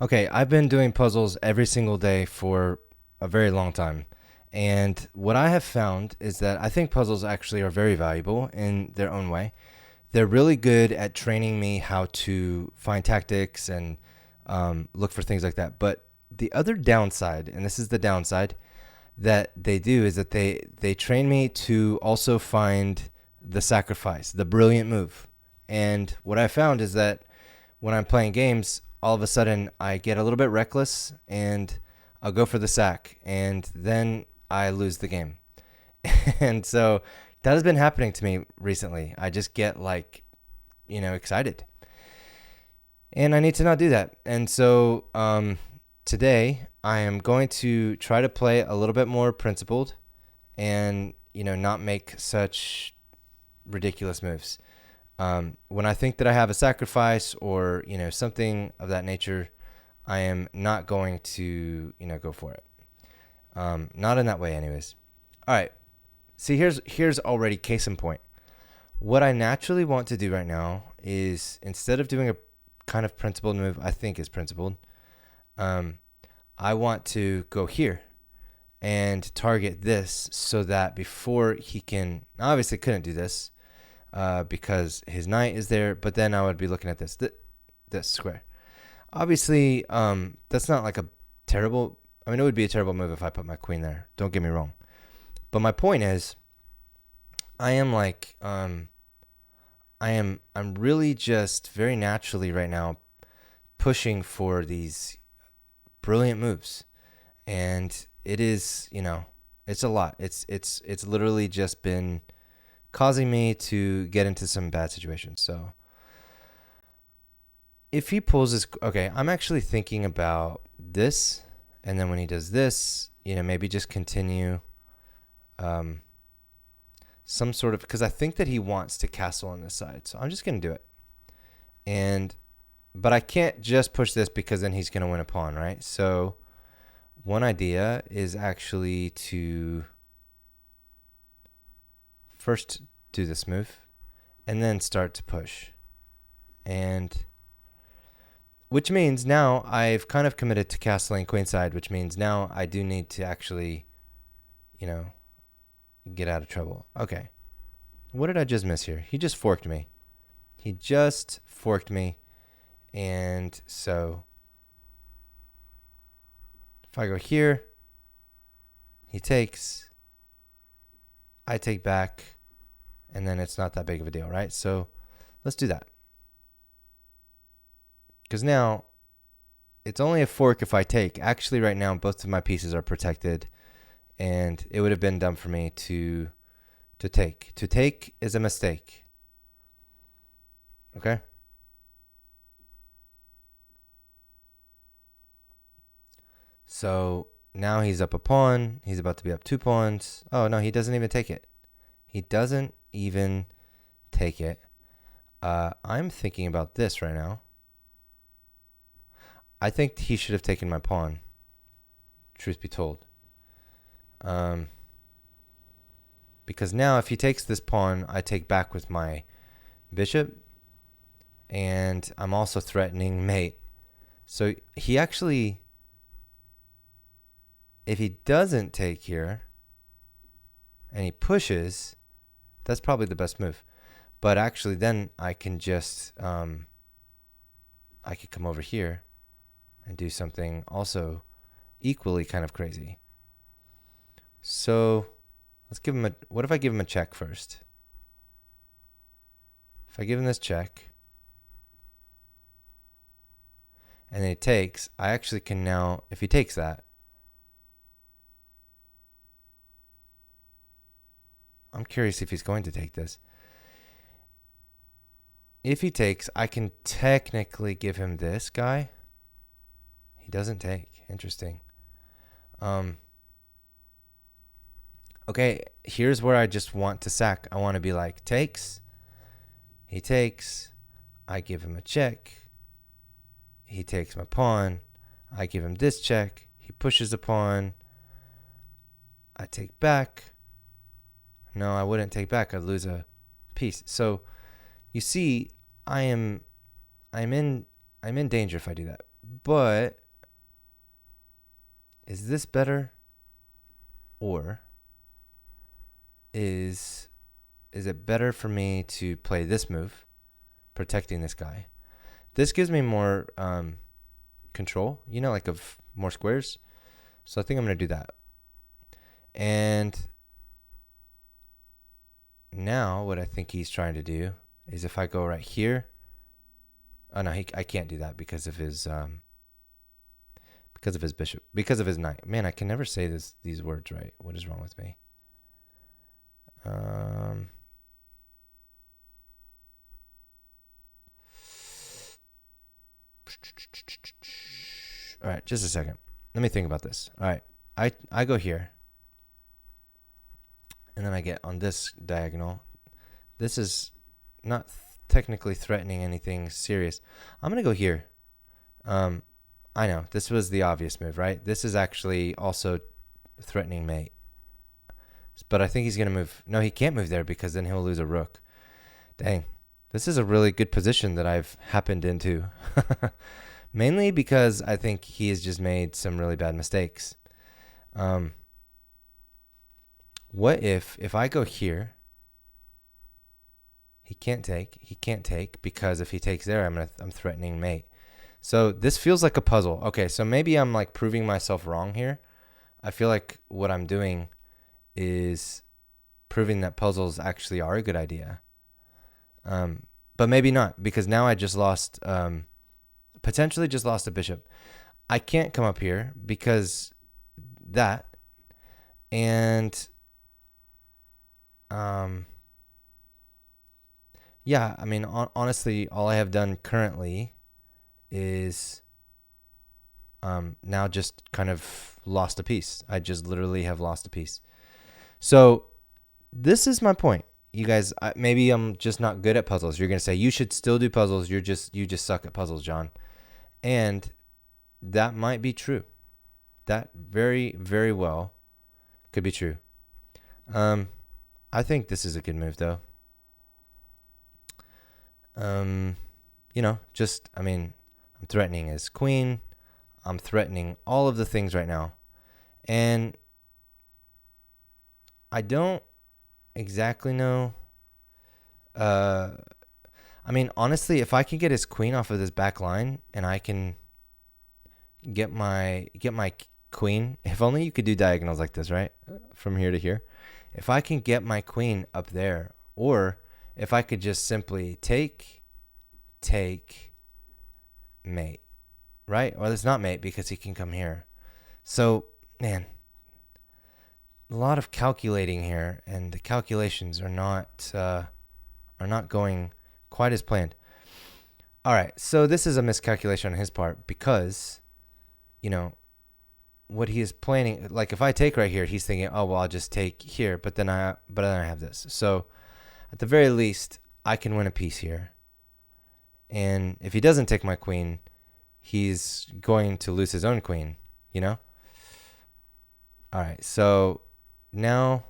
Okay, I've been doing puzzles every single day for a very long time. And what I have found is that I think puzzles actually are very valuable in their own way. They're really good at training me how to find tactics and look for things like that. But the other downside, and this is the downside, that they do is that they train me to also find the sacrifice, the brilliant move. And what I found is that when I'm playing games, all of a sudden I get a little bit reckless and I'll go for the sack and then I lose the game. And so that has been happening to me recently. I just get excited. And I need to not do that. And so today I am going to try to play a little bit more principled and, not make such ridiculous moves. When I think that I have a sacrifice or, something of that nature, I am not going to, go for it. Not in that way anyways. All right. See, here's already case in point. What I naturally want to do right now is instead of doing a kind of principled move I think is principled, I want to go here and target this so that before he can, obviously couldn't do this because his knight is there, but then I would be looking at this square. Obviously, that's not like a terrible, it would be a terrible move if I put my queen there. Don't get me wrong. But my point is, I'm really just very naturally right now pushing for these brilliant moves. And it is, it's a lot. It's literally just been causing me to get into some bad situations. So if he pulls this, okay, I'm actually thinking about this. And then when he does this, maybe just continue some sort of, because I think that he wants to castle on this side. So I'm just going to do it. But I can't just push this because then he's going to win a pawn, right? So one idea is actually to first do this move and then start to push. And which means now I've kind of committed to castling queenside, which means now I do need to actually, get out of trouble. Okay. What did I just miss here? He just forked me. And so if I go here, he takes, I take back, and then it's not that big of a deal, right? So let's do that. Because now it's only a fork if I take. Actually, right now, both of my pieces are protected, and it would have been dumb for me to take. To take is a mistake. Okay? So now he's up a pawn. He's about to be up 2 pawns. Oh, no, he doesn't even take it. I'm thinking about this right now. I think he should have taken my pawn, truth be told. Because now if he takes this pawn, I take back with my bishop. And I'm also threatening mate. So he actually, if he doesn't take here and he pushes, that's probably the best move. But actually then I can just, I could come over here and do something also equally kind of crazy. So let's give him what if I give him a check first? If I give him this check, and then he takes, I actually can now, if he takes that, I'm curious if he's going to take this. If he takes, I can technically give him this guy. He doesn't take. Interesting. Okay, here's where I just want to sack. I want to be like, takes. He takes. I give him a check. He takes my pawn. I give him this check. He pushes a pawn. I take back. No, I wouldn't take back. I'd lose a piece. So you see, I'm in danger if I do that. But is this better, or is it better for me to play this move, protecting this guy? This gives me more control, like of more squares. So I think I'm going to do that. And now what I think he's trying to do is if I go right here. Oh no, I can't do that because of his bishop, because of his knight. Man, I can never say these words right. What is wrong with me? All right, just a second. Let me think about this. All right, I go here, and then I get on this diagonal. This is not technically threatening anything serious. I'm gonna go here. I know this was the obvious move, right? This is actually also threatening mate. But I think he's going to move. No, he can't move there because then he'll lose a rook. Dang. This is a really good position that I've happened into. Mainly because I think he has just made some really bad mistakes. What if I go here? He can't take because if he takes there, I'm threatening mate. So this feels like a puzzle. Okay, so maybe I'm like proving myself wrong here. I feel like what I'm doing is proving that puzzles actually are a good idea. But maybe not, because now I just lost, potentially just lost a bishop. I can't come up here because that, and yeah, I mean, honestly, all I have done currently is now just kind of lost a piece. I just literally have lost a piece. So this is my point. You guys, maybe I'm just not good at puzzles. You're going to say, you should still do puzzles. You just suck at puzzles, John. And that might be true. That very, very well could be true. I think this is a good move, though. I'm threatening his queen. I'm threatening all of the things right now. And I don't exactly know. Honestly, if I can get his queen off of this back line and I can get my queen, if only you could do diagonals like this, right? From here to here. If I can get my queen up there, or if I could just simply take, mate, right? Or it's not mate because he can come here. So, man, a lot of calculating here, and the calculations are not going quite as planned. All right, so this is a miscalculation on his part because, what he is planning, like if I take right here, he's thinking, oh well, I'll just take here, but then I have this. So at the very least, I can win a piece here. And if he doesn't take my queen, he's going to lose his own queen, All right, so now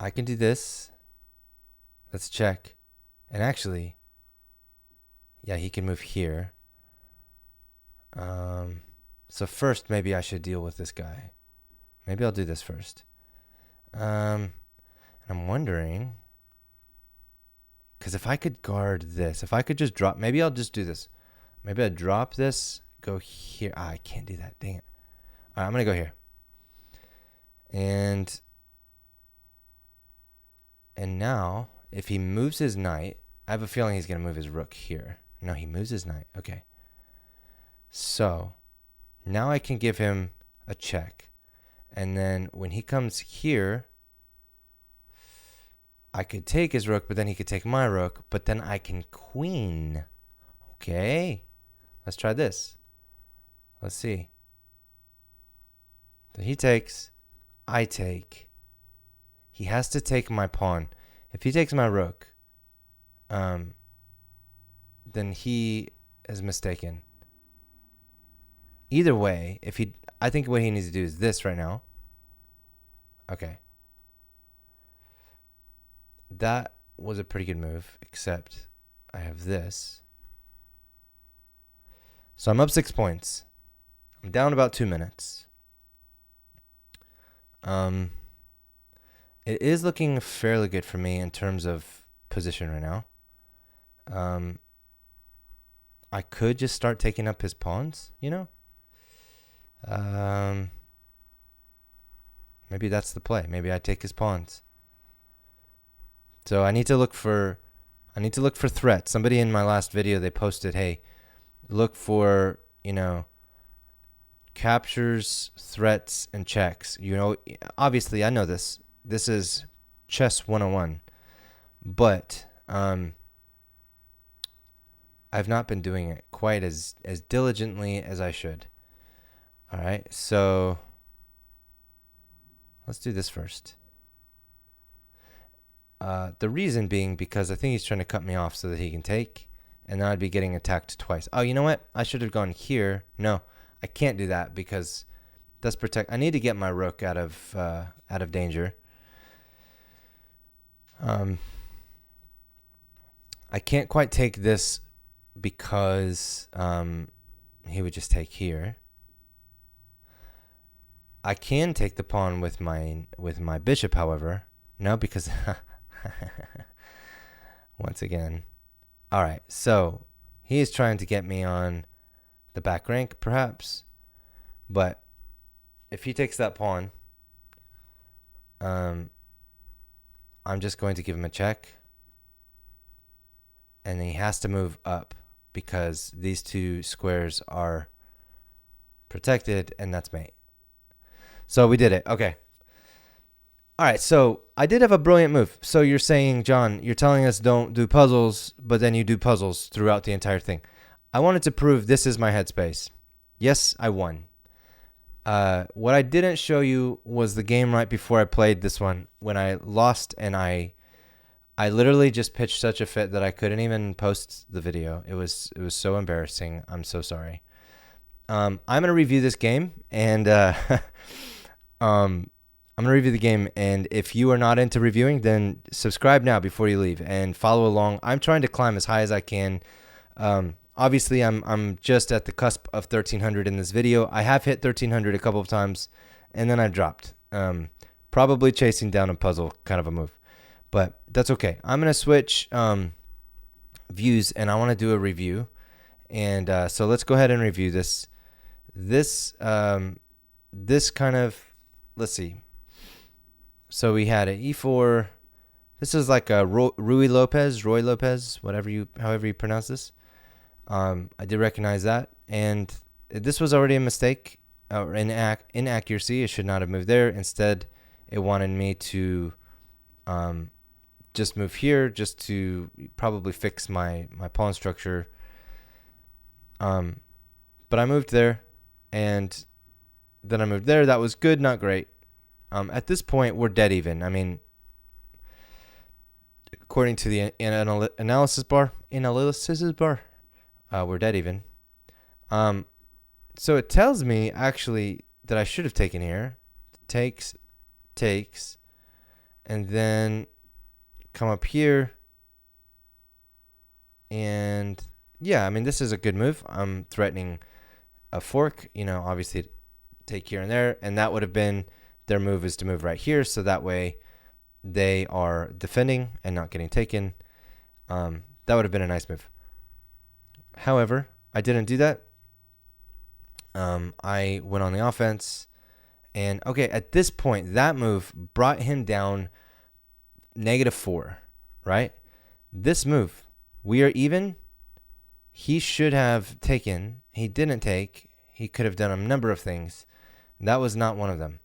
I can do this. Let's check. And actually, yeah, he can move here. So first, maybe I should deal with this guy. Maybe I'll do this first. And I'm wondering, because if I could guard this, if I could just drop, maybe I'll just do this. Maybe I drop this, go here. I can't do that. Dang it. All right, I'm going to go here. And now, if he moves his knight, I have a feeling he's going to move his rook here. No, he moves his knight. Okay. So now I can give him a check. And then when he comes here, I could take his rook, but then he could take my rook. But then I can queen. Okay. Let's try this. Let's see. So he takes. I take. He has to take my pawn. If he takes my rook, then he is mistaken. Either way, I think what he needs to do is this right now. Okay. that was a pretty good move, except I have this. So I'm up 6 points. I'm down about 2 minutes. It is looking fairly good for me in terms of position right now. I could just start taking up his pawns, you know? Maybe that's the play. Maybe I take his pawns. So I need to look for threats. Somebody in my last video, they posted, hey, look for, captures, threats, and checks. Obviously I know this. This is chess 101. But I've not been doing it quite as diligently as I should. All right, so let's do this first. The reason being because I think he's trying to cut me off so that he can take, and then I'd be getting attacked twice. Oh, you know what? I should have gone here. No, I can't do that because that's protect. I need to get my rook out of danger. I can't quite take this because he would just take here. I can take the pawn with my bishop, however. No, because once again. All right, so he is trying to get me on the back rank, perhaps. But if he takes that pawn, I'm just going to give him a check. And he has to move up because these two squares are protected, and that's mate. So we did it. Okay. All right, so I did have a brilliant move. So you're saying, John, you're telling us don't do puzzles, but then you do puzzles throughout the entire thing. I wanted to prove this is my headspace. Yes, I won. What I didn't show you was the game right before I played this one when I lost, and I literally just pitched such a fit that I couldn't even post the video. It was so embarrassing. I'm so sorry. I'm going to review this game, and I'm going to review the game, and if you are not into reviewing, then subscribe now before you leave and follow along. I'm trying to climb as high as I can. Obviously, I'm just at the cusp of 1,300 in this video. I have hit 1,300 a couple of times, and then I dropped. Probably chasing down a puzzle kind of a move, but that's okay. I'm going to switch views, and I want to do a review. And so let's go ahead and review this. This kind of, let's see. So we had an e4. This is like a Roy Lopez, however you pronounce this. I did recognize that, and this was already a mistake or inaccuracy. It should not have moved there. Instead, it wanted me to just move here, just to probably fix my pawn structure. But I moved there, and then I moved there. That was good, not great. At this point, we're dead even. I mean, according to the analysis bar, we're dead even. So it tells me actually that I should have taken here. Takes, and then come up here. And yeah, I mean, this is a good move. I'm threatening a fork, obviously take here and there, and that would have been their move is to move right here, so that way they are defending and not getting taken. That would have been a nice move. However, I didn't do that. I went on the offense, and okay, at this point, that move brought him down -4, right? This move, we are even. He should have taken. He didn't take. He could have done a number of things. That was not one of them.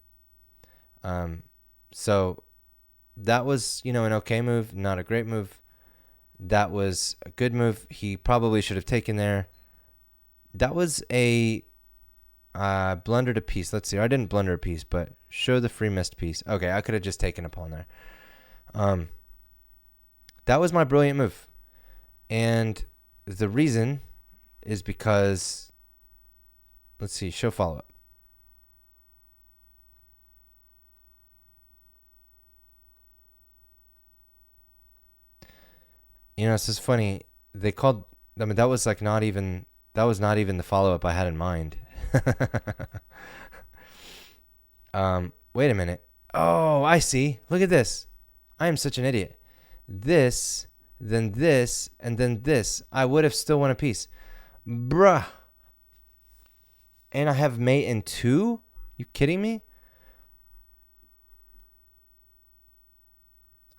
So that was, an okay move, not a great move. That was a good move. He probably should have taken there. That was a blundered a piece. Let's see. I didn't blunder a piece, but show the free missed piece. Okay, I could have just taken a pawn there. That was my brilliant move. And the reason is because, let's see, show follow-up. It's just funny. They called. I mean, that was like not even. That was not even the follow up I had in mind. Wait a minute. Oh, I see. Look at this. I am such an idiot. This, then this, and then this. I would have still won a piece. Bruh. And I have mate in 2? You kidding me?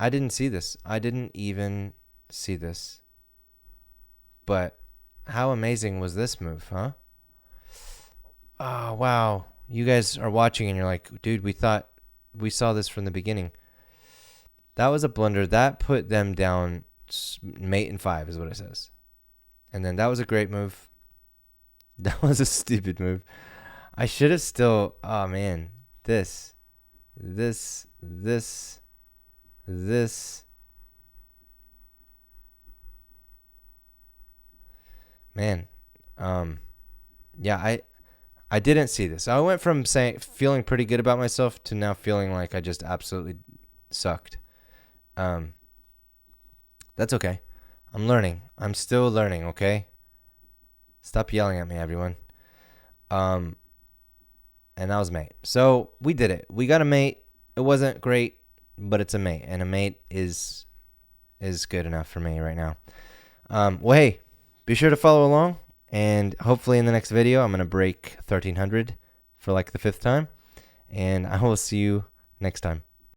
I didn't see this. I didn't even see this. But how amazing was this move, huh? Oh, wow. You guys are watching and you're like, dude, we thought we saw this from the beginning. That was a blunder. That put them down mate in 5 is what it says. And then that was a great move. That was a stupid move. I should have still, oh man, this. Man, yeah, I didn't see this. I went from feeling pretty good about myself to now feeling like I just absolutely sucked. That's okay. I'm learning. I'm still learning, okay? Stop yelling at me, everyone. And that was mate. So we did it. We got a mate. It wasn't great, but it's a mate, and a mate is good enough for me right now. Well, hey, be sure to follow along, and hopefully in the next video I'm gonna break 1300 for like the 5th time, and I will see you next time.